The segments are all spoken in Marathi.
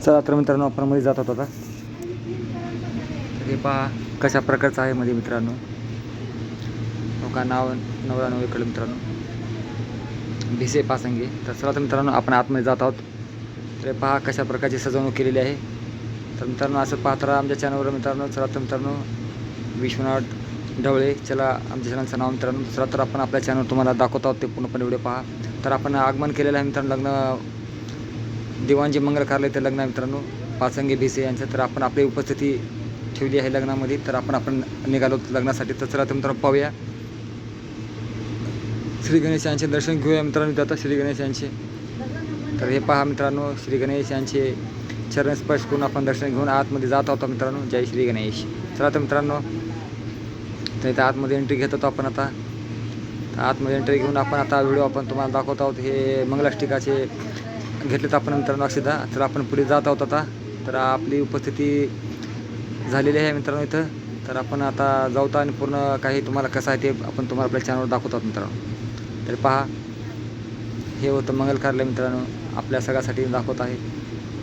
चला तर मित्रांनो आपण मध्ये जात होतो आता. हे पहा कशा प्रकारचं आहे मध्ये मित्रांनो. हो का नाव 99 मित्रांनो भिसे पासंगे. तर चला तर मित्रांनो आपण आतमध्ये जात आहोत. तर पहा कशा प्रकारची सजवणूक केलेली आहे. तर मित्रांनो असं पाहत राहा आमच्या चॅनलवर मित्रांनो. चला तर मित्रांनो विश्वनाथ ढवळे चला आमच्या चॅनलचं नाव मित्रांनो. चला तर आपण आपल्या चॅनलवर तुम्हाला दाखवत आहोत ते पूर्णपणे व्हिडिओ पहा. तर आपण आगमन केलेलं आहे मित्रांनो लग्न दिवाणजी मंगल कार्यालय ते लग्न आहे मित्रांनो पासंगे भिसे यांचं. तर आपण आपली उपस्थिती ठेवली आहे लग्नामध्ये. तर आपण निघालो लग्नासाठी. तर चला तर मित्रांनो पाहूया श्री गणेश यांचे दर्शन घेऊया मित्रांनो. आता श्री गणेश यांचे तर हे पहा मित्रांनो श्री गणेश यांचे चरण स्पर्श करून आपण दर्शन घेऊन आतमध्ये जात आहोत मित्रांनो. जय श्री गणेश. चला तर मित्रांनो तर इथं आतमध्ये एंट्री घेत होतो आपण आता. आतमध्ये एंट्री घेऊन आपण आता व्हिडिओ आपण तुम्हाला दाखवत आहोत. हे मंगलाष्टिकाचे घेतलेत आपण मित्रांनो अक्षदा. तर आपण पुढे जात आहोत आता. तर आपली उपस्थिती झालेली आहे मित्रांनो इथं. तर आपण आता जाऊता आणि पूर्ण काही तुम्हाला कसं आहे ते आपण तुम्हाला आपल्या चॅनलवर दाखवत आहोत मित्रांनो. तर पहा हे होतं मंगल कार्यालय मित्रांनो आपल्या सगळ्यासाठी दाखवत आहे.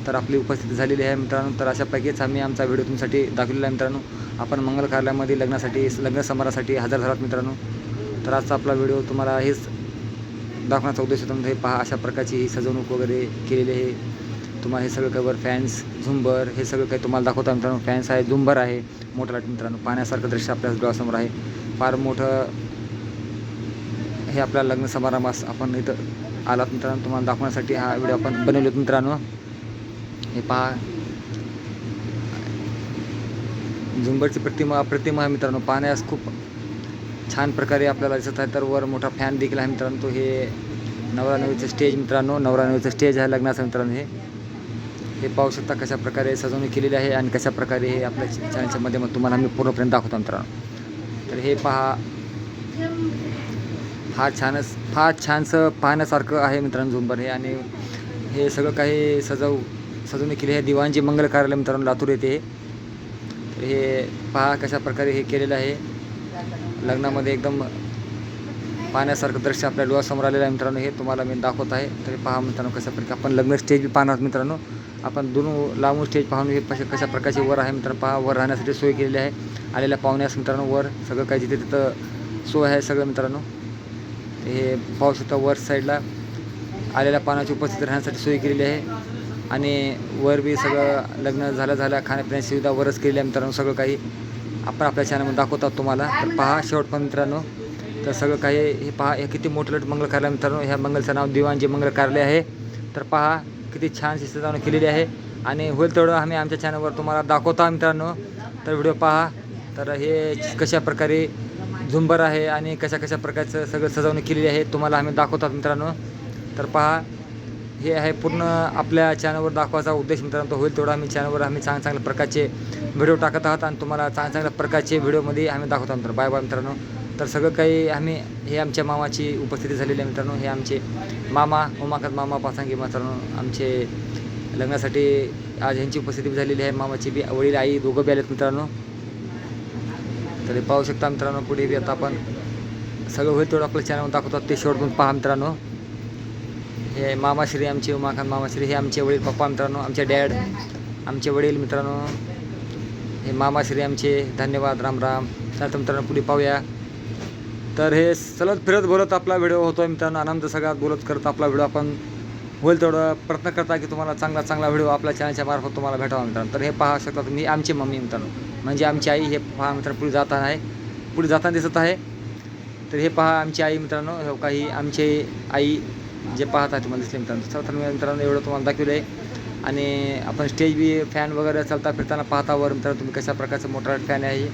तर आपली उपस्थिती झालेली आहे मित्रांनो. तर अशापैकीच आम्ही आमचा व्हिडिओ तुमच्यासाठी दाखवलेला आहे मित्रांनो. आपण मंगल कार्यालयामध्ये लग्न समारंभासाठी हजर झालात मित्रांनो. तर आजचा आपला व्हिडिओ तुम्हाला हेच दाखवण्याचा उद्देश होता. हे पहा अशा प्रकारची ही सजवणूक वगैरे केलेली आहे. तुम्हाला हे सगळं काही वर फॅन्स झुंबर हे सगळं काही तुम्हाला दाखवता मित्रांनो. फॅन्स आहे झुंबर आहे मोठं लाट मित्रांनो. पाहण्यासारखं दृश्य आपल्या डोळ्यासमोर आहे. फार मोठं हे आपल्या लग्न समारंभास आपण इथं आलात मित्रांनो. तुम्हाला दाखवण्यासाठी हा व्हिडिओ आपण बनवले मित्रांनो. हे पहा झुंबरची प्रतिमा आहे मित्रांनो. पाहण्यास खूप छान प्रकारे आपल्याला दिसत आहे. तर वर मोठा फॅन देखील आहे मित्रांनो. तो हे नवरा नवरीचं स्टेज मित्रांनो. नवरा नवरीचं स्टेज आहे लग्नाचं मित्रांनो. हे पाहू शकता कशा प्रकारे सजवणूक केलेली आहे आणि कशा प्रकारे हे आपल्या चॅनलच्या माध्यमातून तुम्हाला आम्ही पूर्णपर्यंत दाखवतो मित्रांनो. तर हे पहा फार छानसं पाहण्यासारखं आहे मित्रांनो झुंबर हे. आणि हे सगळं काही सजवणूक केली आहे दिवाणजी मंगल कार्यालय मित्रांनो लातूर येथे. तर हे पहा कशा प्रकारे हे केलेलं आहे लग्नामध्ये. एकदम पाहण्यासारखं दृश्य आपल्या डोळ्यासमोर आलेलं आहे मित्रांनो. हे तुम्हाला मी दाखवत आहे. तर पहा मित्रांनो कशा प्रकारे आपण लग्न स्टेज बी पाहणार मित्रांनो. आपण दोन लांबून स्टेज पाहून हे कशा प्रकारचे वर आहे मित्रांनो. पहा वर राहण्यासाठी सोय केलेली आहे आलेल्या पाहुण्यास मित्रांनो. वर सगळं काही जिथे तिथं सोय आहे सगळं मित्रांनो. हे पाहू शकता वर साईडला आलेल्या पाहुण्याची उपस्थिती राहण्यासाठी सोय केलेली आहे. आणि वर बी सगळं लग्न झाल्या खाण्यापिण्याची सुविधा वरच केलेली आहे मित्रांनो. सगळं काही आपण आपल्या चॅनलमध्ये दाखवतात तुम्हाला. तर पहा शेवट पण मित्रांनो. तर सगळं काही हे पहा हे किती मोठं मंगल कार्यालय मित्रांनो. ह्या मंगलचं नाव दिवाणजी मंगल कार्यालय आहे. तर पहा किती छान सजावणूक केलेली आहे. आणि होईल तेवढं आम्ही आमच्या चॅनलवर तुम्हाला दाखवतो मित्रांनो. तर व्हिडिओ पहा. तर हे कशा प्रकारे झुंबर आहे आणि कशा प्रकारचं सगळं सजावणूक केलेली आहे तुम्हाला आम्ही दाखवतात मित्रांनो. तर पहा हे आहे पूर्ण आपल्या चॅनलवर दाखवायचा उद्देश मित्रांनो. तो होईल तेवढं आम्ही चॅनलवर चांगल्या प्रकारचे व्हिडिओ टाकत आहात आणि तुम्हाला चांगल्या प्रकारचे व्हिडिओमध्ये आम्ही दाखवतो मित्रांनो. बाय मित्रांनो. तर सगळं काही हे आमच्या मामाची उपस्थिती झालेली आहे मित्रांनो. हे आमचे मामा उमाकांत मामा पासंगे मित्रांनो. आमचे लग्नासाठी आज ह्यांची उपस्थिती झालेली आहे. मामाची बी वडील आई दोघं बी आलेत मित्रांनो. तर हे पाहू शकता मित्रांनो. पुढे बी आता आपण सगळं होईल तेवढं आपल्या चॅनलवर दाखवतात ते शेवट पण पहा मित्रांनो. हे मामाश्री आमचे उमाकांत मामाश्री हे आमचे वडील पप्पा मित्रांनो. आमचे डॅड आमचे वडील मित्रांनो. हे मामाश्री आमचे. धन्यवाद राम राम. तर मित्रांनो पुढे पाहूया. तर हे चलत फिरत बोलत आपला व्हिडिओ होतो आहे मित्रांनो. आनंद सगळ्यात बोलत करत आपला व्हिडिओ आपण होईल तेवढं प्रयत्न करता की तुम्हाला चांगला व्हिडिओ आपल्या चॅनलच्या मार्फत तुम्हाला भेटावा मित्रांनो. तर हे पहा शकता तुम्ही आमची मम्मी मित्रांनो म्हणजे आमची आई. हे पहा मित्रांनो पुढे जाताना दिसत आहे. तर हे पहा आमची आई मित्रांनो. हे काही आमचे आई जे पाहत आहे तुम्हाला दिसले मित्रांनो. चला मित्रांनो एवढं तुम्हाला दाखवलं आहे. आणि आपण स्टेज बी फॅन वगैरे चालता फिरताना पाहता वर मित्रांनो तुम्ही कशा प्रकारचं मोठा फॅन आहे.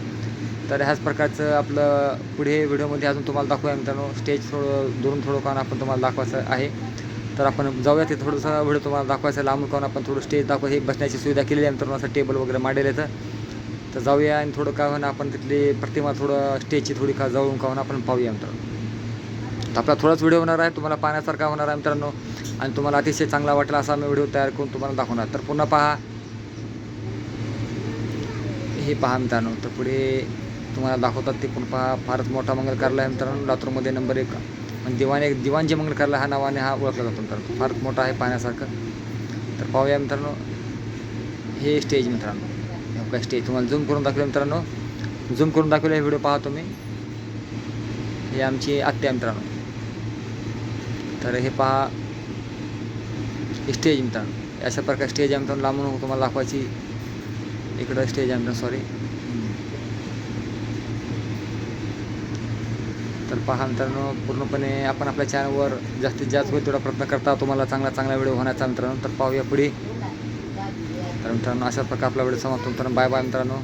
तर ह्याच प्रकारचं आपलं पुढे व्हिडिओमध्ये अजून तुम्हाला दाखवूया मित्रांनो. स्टेज थोडं काहून आपण तुम्हाला दाखवायचं आहे. तर आपण जाऊया ते थोडंसं व्हिडिओ तुम्हाला दाखवायचं लांबून काहून आपण थोडं स्टेज दाखवू. हे बसण्याची सुविधा केलेली आहे मित्रांनो. असं टेबल वगैरे मांडलेलं आहे. तर जाऊया आणि थोडं काय होईना आपण तिथली प्रतिमा थोडं स्टेजची थोडी जाऊन काहून आपण पाहूया मित्रांनो. तर आपला थोडाच व्हिडिओ होणार आहे. तुम्हाला पाहण्यासारखा होणार आहे मित्रांनो. आणि तुम्हाला अतिशय चांगला वाटला असा आम्ही व्हिडिओ तयार करून तुम्हाला दाखवणार. तर पुन्हा पहा हे पहा मित्रांनो. तर पुढे तुम्हाला दाखवतात ते पण पहा. फारच मोठा मंगल कार्यालय आहे मित्रांनो. लातूरमध्ये नंबर 1 म्हणजे दिवाणजी मंगल कार्यालय हा नावाने हा ओळखला जातो मित्रांनो. फारच मोठा आहे पाहण्यासारखं. तर पाहूया मित्रांनो. हे स्टेज मित्रांनो, हे बघा स्टेज तुम्हाला झूम करून दाखवलं मित्रांनो, झूम करून दाखवलं हे व्हिडिओ पाहतो मी. हे आमची आत्या मित्रांनो. तर हे पहा स्टेज मित्रांनो, अशा प्रकारे स्टेज आहे मित्रांनो. लांबून तुम्हाला दाखवायची, इकडं स्टेज आहे मित्रांनो, सॉरी. तर पहा मित्रांनो, पूर्णपणे आपण आपल्या चॅनलवर जास्तीत जास्त होईल तेवढा प्रयत्न करता तुम्हाला चांगला व्हिडिओ होण्याचा मित्रांनो. तर पाहूया पुढे. तर मित्रांनो अशा प्रकारे आपला व्हिडिओ समाप्त. मित्रांनो बाय बाय मित्रांनो.